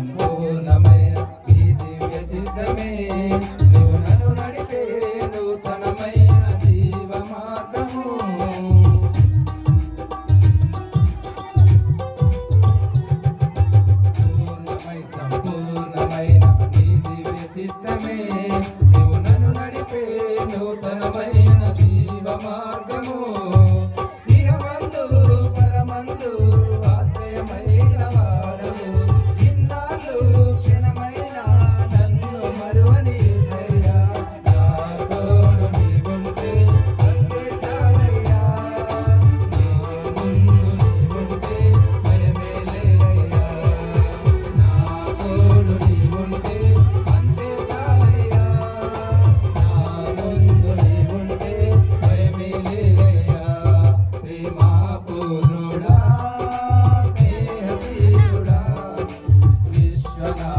సంపూర్ణమైన ఈ దివ్య చిత్తమే నువ్వు నన్ను నడిపే నూతనమైన జీవ మార్గము సంపూర్ణమైన ఈ దివ్య చిత్తమే నువ్వు నన్ను నడిపే నూతనమైన జీవ మార్గము ఇహమందు పరమందు ఆశ్రయమైన వాడవు ఇన్నాళ్ళు క్షణమైన నన్ను మరువని యేసయ్యా నా తోడు నీవుంటే అంతే చాలయ్యా నా ముందు నీవుంటే భయమే లేదయ్యా నా తోడు నీవుంటే అంతే చాలయ్యా నా ముందు నీవుంటే భయమే లేదయ్యా ప్రేమా పూర్ణుడా స్నేహశీలుడా విశ్వనా